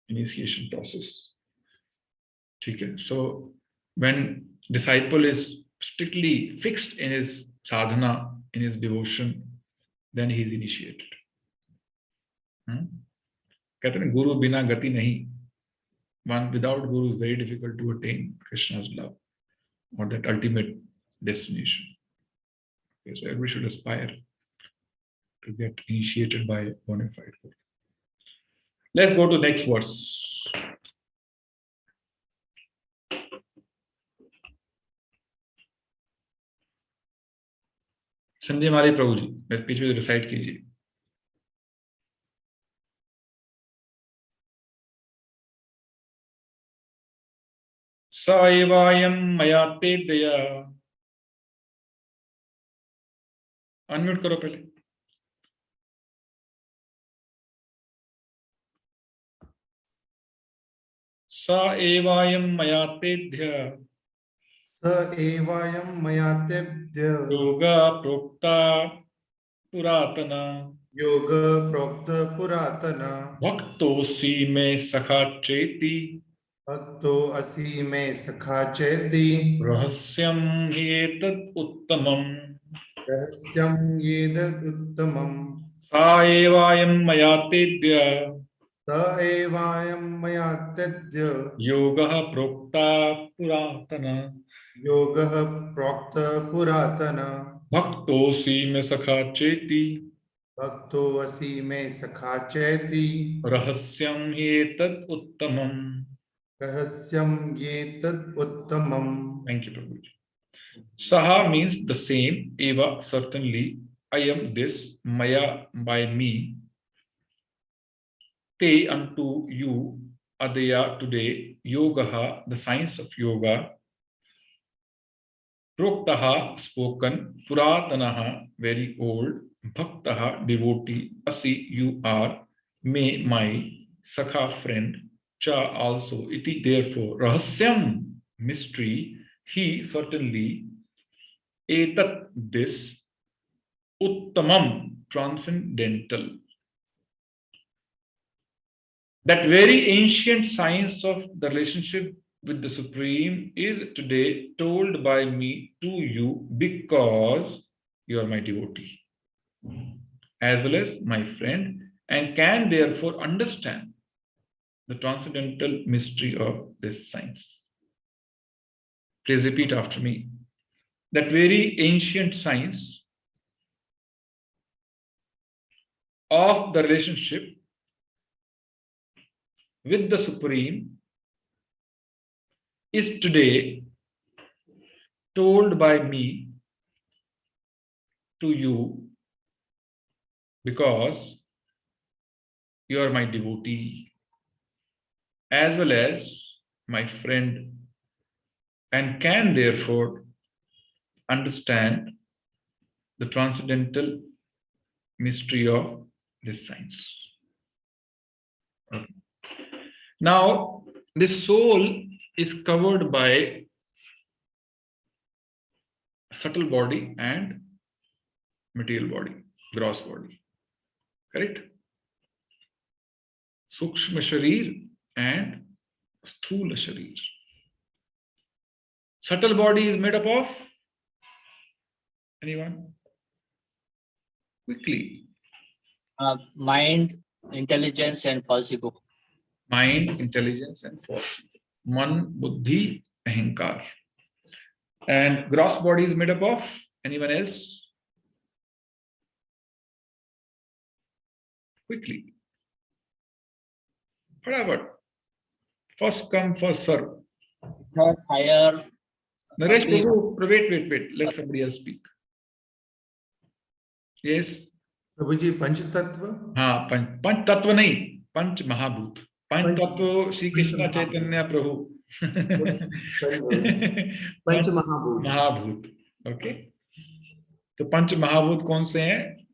initiation process. ठीक है. So when disciple is strictly fixed in his sadhana, in his devotion, then he is initiated. कहते हैं गुरु बिना गति नहीं. One without guru is very difficult to attain Krishna's love or that ultimate destination. Okay, so everybody should aspire to get initiated by a bona fide guru. Let's go to next verse. Sanjay माली प्रभु जी, मेरे पीछे recite कीजिए. स एवायं मया तेद्य. Unmute करो पहले. स एवायं मया तेद्य. स एवायं मया तेभ्य योगा प्रोक्ता पुरातन. योग प्रोक्त पुरातन भक्तोऽसि मे सखा चेति. भक्तो असि मे सखा चेति रहस्यं हि एतत् उत्तमम्. रहस्यं येदुत्तमम् सा एवायं मया तेद्य. स एवायं मया तेद्य योगः प्रोक्ता पुरातन. योगः प्रोक्त पुरातन भक्तोऽसि मे सखा चेति. भक्तो असि मे सखा चेति रहस्यं हि एतत् उत्तमम्. रहस्यं येतत् उत्तमम्. Thank you, Prabhuji. Saha means the same. Eva, certainly. I am this. Maya, by me. Te, unto you. Adaya, today. Yogaha, the science of yoga. Proktaha, spoken. Puratanaha, very old. Bhaktaha, devotee. Asi, you are. Me, my. Sakha, friend. Cha, also. Iti, therefore. Rahasyam, mystery. He, certainly. Etat, this. Uttamam, transcendental. That very ancient science of the relationship with the Supreme is today told by me to you because you are my devotee, as well as my friend, and can therefore understand the transcendental mystery of this science. Please repeat after me. That very ancient science of the relationship with the Supreme is today told by me to you because you are my devotee, as well as my friend, and can therefore understand the transcendental mystery of this science. Okay. Now, this soul is covered by subtle body and material body, gross body. Correct? Sukshma sharir and sthula sharir. Subtle body is made up of anyone? Quickly. Mind, intelligence, and false ego. Mind, intelligence, and false ego. Man, buddhi, ahankar. And gross body is made up of anyone else? Quickly. Fatapat. First come, first serve. Third, higher. Naresh Prabhu, wait. Let somebody else speak. Yes. प्रभुजी पंच तत्व हाँ, पंच तत्व नहीं, पंच महाभूत. पंच तत्व श्री कृष्ण चैतन्य प्रभु. पंच महाभूत. महाभूत. Okay. तो पंच महाभूत कौन से हैं?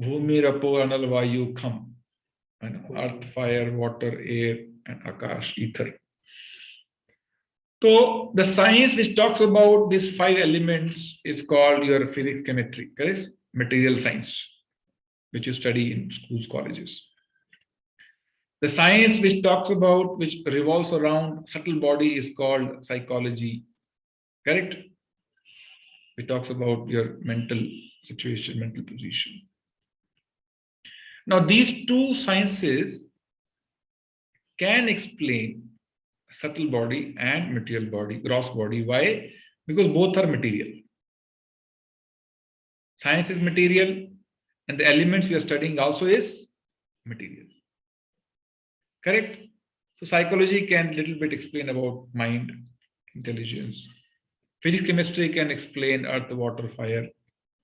भूमि, रपो, अनल, वायु, खम. Earth, fire, water, air and akash, ether. So the science which talks about these 5 elements is called your physics, chemistry, correct? Material science, which you study in schools, colleges. The science which talks about, which revolves around subtle body is called psychology, correct? It talks about your mental situation, mental position. Now, these two sciences can explain subtle body and material body, gross body. Why? Because both are material. Science is material, and the elements we are studying also is material. Correct? So psychology can little bit explain about mind, intelligence. Physics, chemistry can explain earth, water, fire,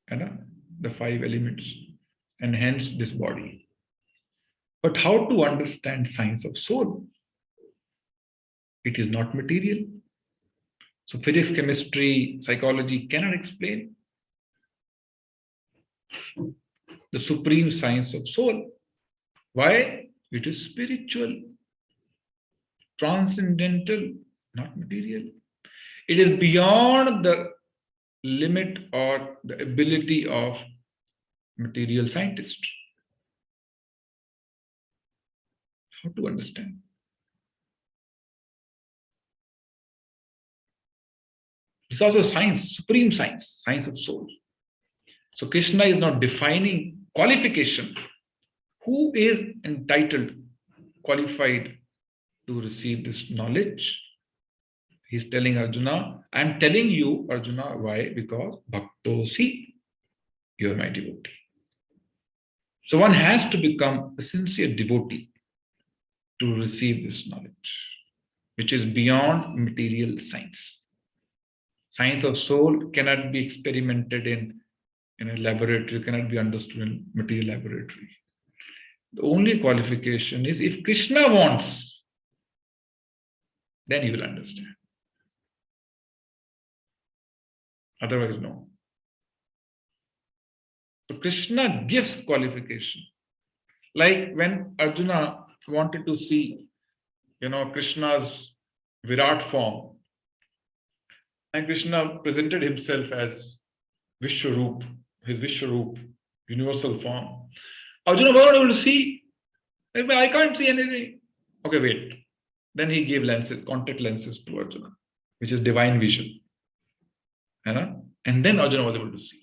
and the 5 elements, and hence this body. But how to understand science of soul? It is not material. So physics, chemistry, psychology cannot explain the supreme science of soul. Why? It is spiritual, transcendental, not material. It is beyond the limit or the ability of material scientists. How to understand? It's also science, supreme science, science of soul. So Krishna is not defining qualification. Who is entitled, qualified to receive this knowledge? He's telling Arjuna, I'm telling you, Arjuna, why? Because Bhaktosi, you are my devotee. So one has to become a sincere devotee to receive this knowledge, which is beyond material science. Science of soul cannot be experimented in a laboratory, cannot be understood in material laboratory. The only qualification is if Krishna wants, then you will understand. Otherwise, no. So Krishna gives qualification. Like when Arjuna wanted to see, Krishna's Virat form, and Krishna presented himself as Vishwaroop, his Vishwaroop, universal form. Arjuna was not able to see. I can't see anything. Okay, wait. Then he gave lenses, contact lenses to Arjuna, which is divine vision. And then Arjuna was able to see.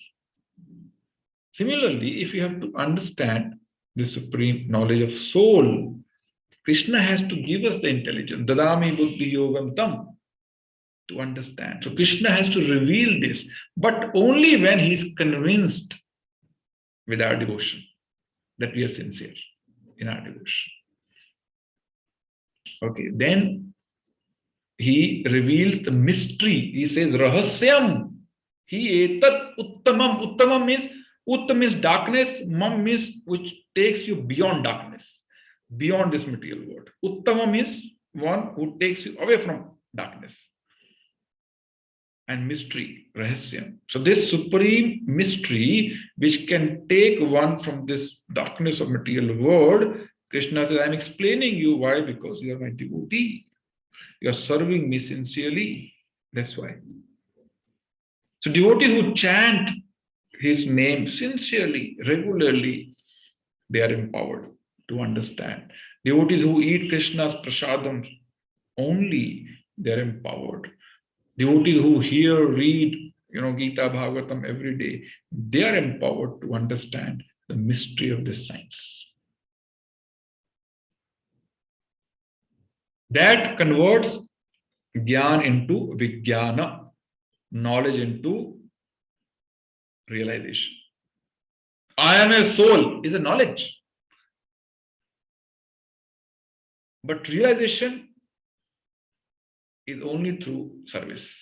Similarly, if you have to understand the supreme knowledge of soul, Krishna has to give us the intelligence. Dadami buddhi yogam tam, to understand. So Krishna has to reveal this, but only when he is convinced with our devotion that we are sincere in our devotion. Okay, then he reveals the mystery. He says, Rahasyam. He etat uttamam. Uttamam means darkness. Mam means which takes you beyond darkness, beyond this material world. Uttamam is one who takes you away from darkness. And mystery, rahasyam. So this supreme mystery, which can take one from this darkness of material world, Krishna says, I'm explaining you why, because you are my devotee. You are serving me sincerely. That's why. So devotees who chant his name sincerely, regularly, they are empowered to understand. Devotees who eat Krishna's prasadam only, they are empowered. Devotees who hear, read, Gita, Bhagavatam every day, they are empowered to understand the mystery of this science. That converts Gyan into Vijnana, knowledge into realization. I am a soul is a knowledge. But realization is only through service.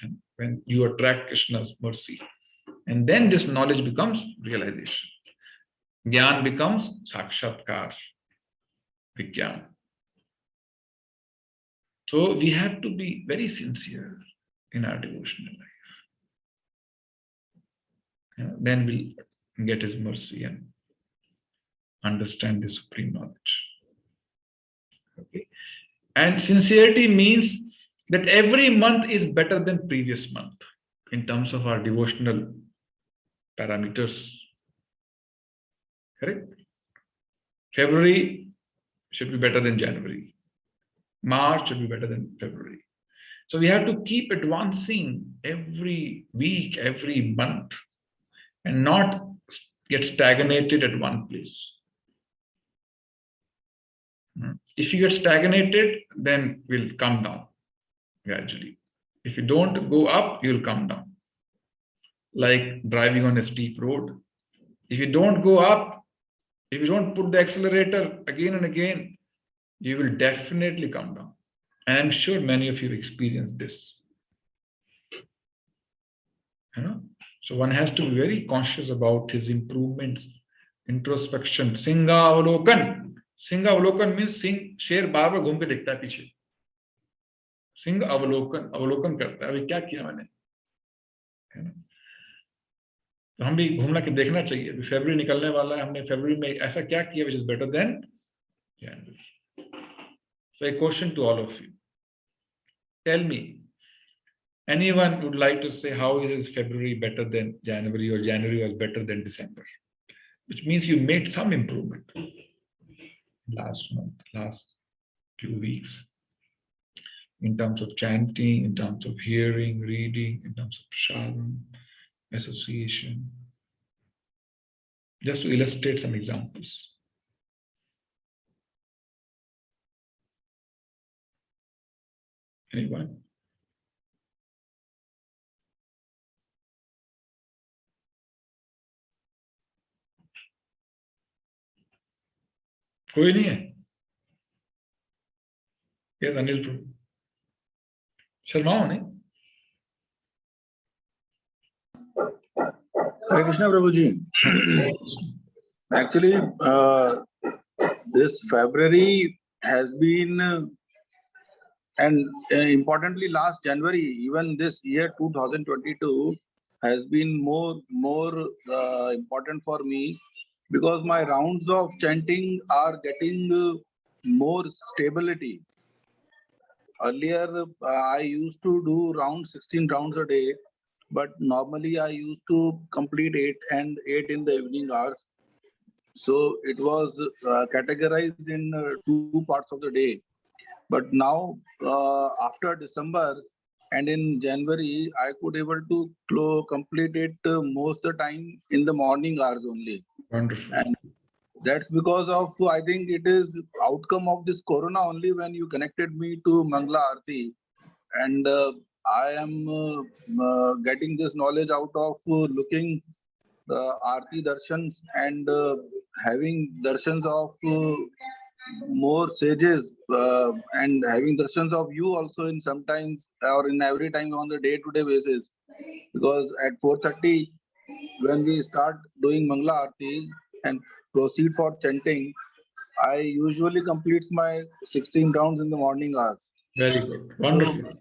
And when you attract Krishna's mercy, and then this knowledge becomes realization. Gyan becomes sakshatkar, Vijnana. So we have to be very sincere in our devotional life. Then we'll get his mercy and understand the supreme knowledge. Okay. And sincerity means that every month is better than previous month in terms of our devotional parameters. Correct? February should be better than January. March should be better than February. So we have to keep advancing every week, every month, and not get stagnated at one place. If you get stagnated, then we'll come down gradually. If you don't go up, you'll come down. Like driving on a steep road. If you don't go up, if you don't put the accelerator again and again, you will definitely come down. And I'm sure many of you have experienced this. You know? So one has to be very conscious about his improvements, introspection. Singa avalokan. Singa avalokan means शेर बार बार घूम के देखता है पीछे. सिंह अवलोकन करता है, अभी क्या किया मैंने, है ना? तो हम भी घूमना के देखना चाहिए. अभी फरवरी निकलने वाला है, हमने फरवरी में ऐसा क्या किया which is better than January. So a question to all of you. Tell me, anyone would like to say how is February better than January or January was better than December? Which means you made some improvement last month, last few weeks, in terms of chanting, in terms of hearing, reading, in terms of prasadam, association. Just to illustrate some examples. Anyone? कोई नहीं है? Yes, Anil Prabhu. शर्माओ नहीं? Hare Krishna Prabhuji. Actually, this February has been, and importantly, last January, even this year 2022 has been more important for me, because my rounds of chanting are getting more stability. Earlier, I used to do around 16 rounds a day, but normally I used to complete 8 in the evening hours. So it was categorized in 2 parts of the day. But now, after December and in January, I could able to complete it most of the time in the morning hours only. Wonderful. And that's because of, I think it is outcome of this Corona only, when you connected me to Mangala Aarti. And I am getting this knowledge out of looking Aarti darshans and having darshans of more sages and having darshans of you also in sometimes or in every time on the day-to-day basis. Because at 4:30, when we start doing Mangala Aarti and proceed for chanting, I usually complete my 16 rounds in the morning hours. Very good. Wonderful.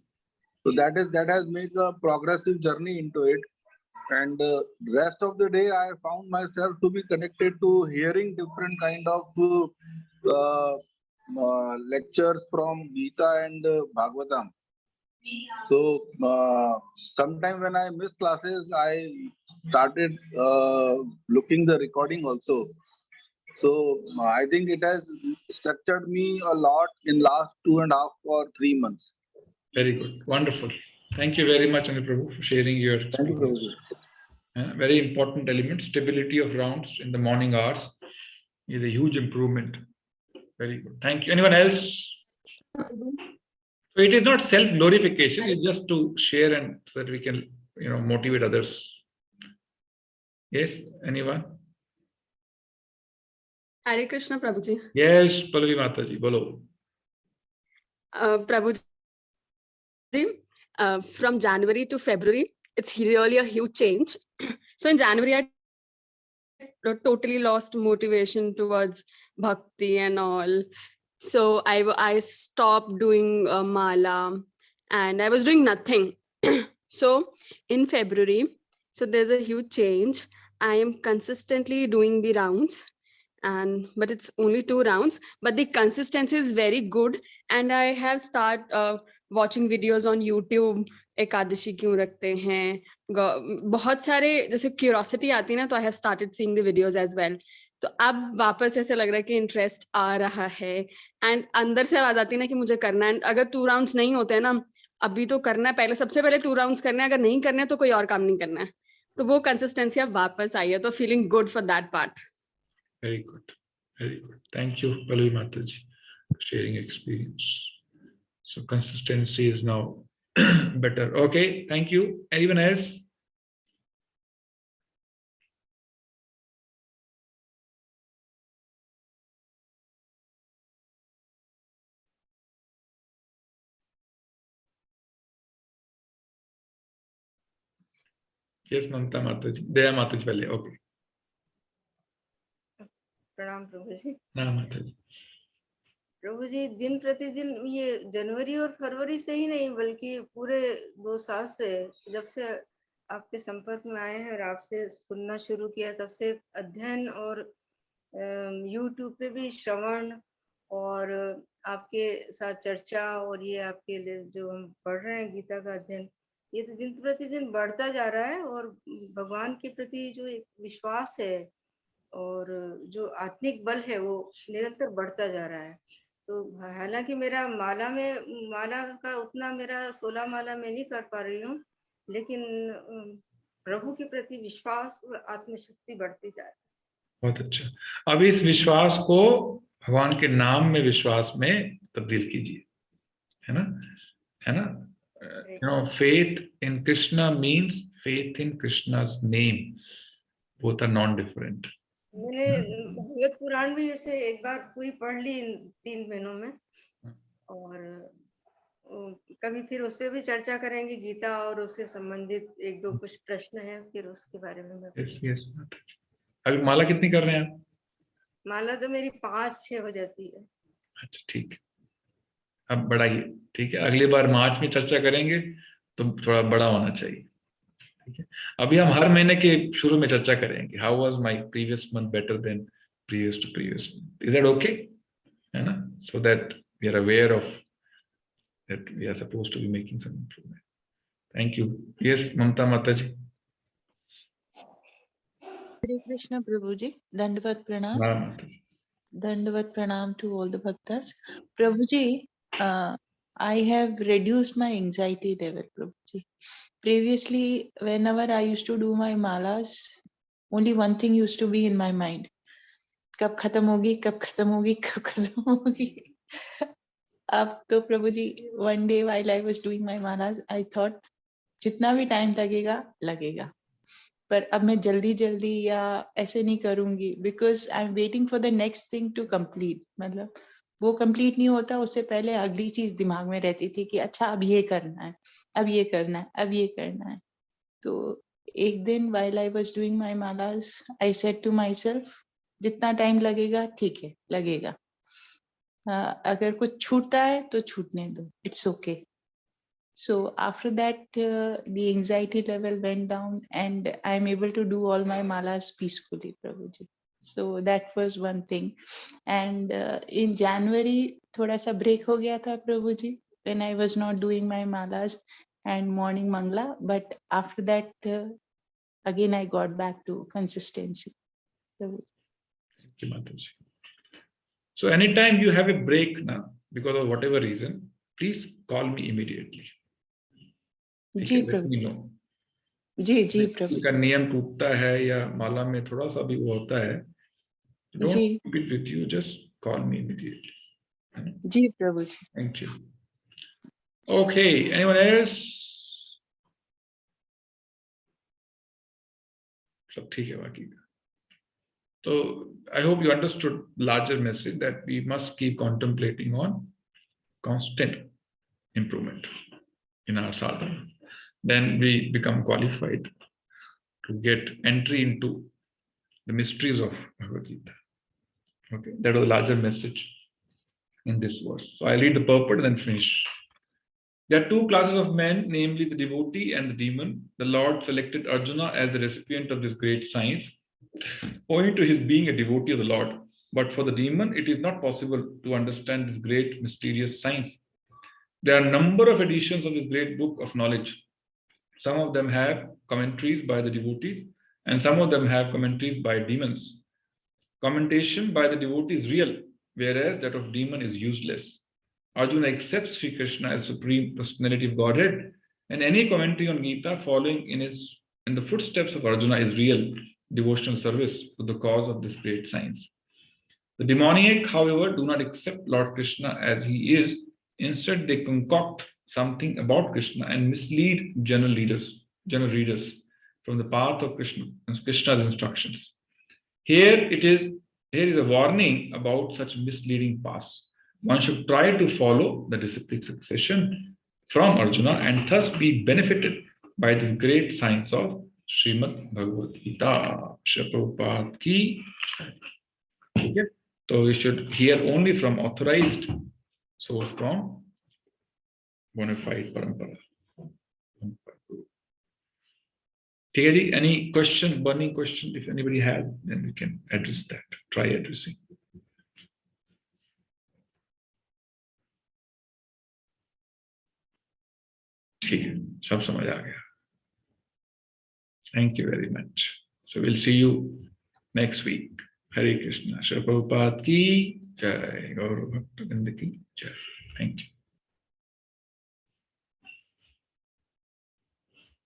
So that has made a progressive journey into it. And rest of the day, I found myself to be connected to hearing different kind of lectures from Gita and Bhagavatam. So sometime when I miss classes, I started looking the recording also. So I think it has structured me a lot in last 2.5 or 3 months. Very good. Wonderful. Thank you very much, Anil Prabhu, for sharing your experience. Thank you, Prabhuji. Very important element. Stability of rounds in the morning hours is a huge improvement. Very good. Thank you. Anyone else? So it is not self-glorification. It's just to share and so that we can, motivate others. Yes. Anyone? Hare Krishna, Prabhuji. Yes, Pallavi Mataji, bolo. Prabhuji, from January to February, it's really a huge change. So in January, I totally lost motivation towards bhakti and all. So I stopped doing mala and I was doing nothing. So in February, so there's a huge change. I am consistently doing the rounds, but it's only 2 rounds, but the consistency is very good. And I have started watching videos on YouTube. Ekadashi क्यों रखते हैं, बहुत सारे जैसे curiosity आती है ना, तो I have started seeing the videos as well. तो अब वापस ऐसे लग रहा है कि इंटरेस्ट आ रहा है एंड अंदर से आवाज आती है ना कि मुझे करना है. अगर 2 राउंड्स नहीं होते हैं ना, अभी तो करना है, पहले सबसे पहले 2 राउंड्स करने हैं, अगर नहीं करने हैं तो कोई और काम नहीं करना है। तो वो कंसिस्टेंसी अब वापस आई है, तो feeling good for that part. Very good. Very good. Thank you, Pallavi Mataji, for sharing experience. So consistency is now better. Okay, thank you. Anyone else? Yes, Mamta Mataji. Daya Mataji पहले. Okay. प्रणाम प्रभु जी। ना Mataji. प्रभु जी, दिन प्रतिदिन ये जनवरी और फरवरी से ही नहीं बल्कि पूरे 2 साल से, जब से आपके संपर्क में आए हैं और आपसे सुनना शुरू किया, तब से अध्ययन और यूट्यूब पे भी श्रवण और आपके साथ चर्चा और ये आपके लिए जो हम पढ़ रहे हैं गीता का अध्ययन, ये तो दिन प्रतिदिन बढ़ता जा रहा है और भगवान के प्रति जो एक विश्वास है और जो आत्मिक बल है वो निरंतर बढ़ता जा रहा है। तो हालांकि मेरा माला का उतना मेरा 16 माला में नहीं कर पा रही हूँ, लेकिन प्रभु के प्रति विश्वास और आत्मशक्ति बढ़ती जा रही है। बहुत अच्छा। अब इस विश्वास को भगवान के नाम में विश्वास में तब्दील कीजिए, है ना, है ना। Faith in Krishna means faith in Krishna's name. Both are non-different. मैंने भगवत पुराण भी ऐसे एक बार पूरी पढ़ ली इन 3 महीनों में, और कभी फिर उस पर भी चर्चा करेंगे गीता और उससे संबंधित 1-2 कुछ प्रश्न हैं, फिर उसके बारे में मैं yes. अभी माला कितनी कर रहे हैं आप? माला तो मेरी 5-6 हो जाती है। अच्छा, ठीक है, अब बढ़ाइए। ठीक है, अगली बार मार्च में चर्चा करेंगे तो थोड़ा बड़ा होना चाहिए। ठीक है, अभी हम हर महीने के शुरू में चर्चा करेंगे, how was my previous month better than previous to previous month. Is that okay? है ना, so that we are aware of that we are supposed to be making some improvement. Thank you. Yes, Mamata Mata ji. Hare Krishna Prabhuji, Dandavat Pranam. Dandavat Pranam to all the bhaktas. Prabhuji, I have reduced my anxiety level, Prabhuji. Previously, whenever I used to do my malas, only one thing used to be in my mind. कब खत्म होगी, कब खत्म होगी, कब खत्म होगी. अब तो प्रभुजी, one day while I was doing my malas, I thought जितना भी टाइम लगेगा लगेगा, पर अब मैं जल्दी जल्दी या ऐसे नहीं करूंगी, because I am waiting for the next thing to complete. मतलब वो कंप्लीट नहीं होता उससे पहले अगली चीज दिमाग में रहती थी कि अच्छा अब ये करना है, अब ये करना है, अब ये करना है. तो एक दिन while I was doing my malas, I said to myself, जितना टाइम लगेगा ठीक है, लगेगा. अगर कुछ छूटता है तो छूटने दो, it's okay. So after that, the anxiety level went down and I'm able to do all my malas peacefully, Prabhuji. So that was one thing. And in January, thoda sa break ho gaya tha, Prabhuji, when I was not doing my malas and morning mangla. But after that, again, I got back to consistency, Prabhuji. Thank you, Mataji. So anytime you have a break now, because of whatever reason, please call me immediately. जी प्रभु जी जी प्रभु का नियम टूटता है या माला में थोड़ा सा भी वो होता है, don't keep it with you, just call me immediately. Ji Prabhu ji. Thank you. Okay, anyone else? सब ठीक है बाकी का. So I hope you understood larger message that we must keep contemplating on constant improvement in our sadhana. Then we become qualified to get entry into the mysteries of Bhagavad Gita. Okay, that was a larger message in this verse. So I'll read the purport and then finish. There are 2 classes of men, namely the devotee and the demon. The Lord selected Arjuna as the recipient of this great science, owing to his being a devotee of the Lord. But for the demon, it is not possible to understand this great mysterious science. There are a number of editions of this great book of knowledge. Some of them have commentaries by the devotees, and some of them have commentaries by demons. Commentation by the devotee is real, whereas that of demon is useless. Arjuna accepts Sri Krishna as Supreme Personality of Godhead, and any commentary on Gita following in the footsteps of Arjuna is real devotional service to the cause of this great science. The demoniac, however, do not accept Lord Krishna as he is. Instead, they concoct something about Krishna and mislead general readers from the path of Krishna's instructions. Here is a warning about such misleading paths. One should try to follow the disciplic succession from Arjuna and thus be benefited by this great science of Srimad Bhagavad Gita. Shri Prabhupada ki. Okay. So we should hear only from authorized source, from bona fide parampara. Okay, any question, burning question, if anybody has, then we can address that. Try addressing. ठीक है, सब समझ आ गया. Thank you very much. So we'll see you next week. Hare Krishna. Shri Prabhupada ki jai. Gaur Bhakta Vrinda ki jai. Thank you.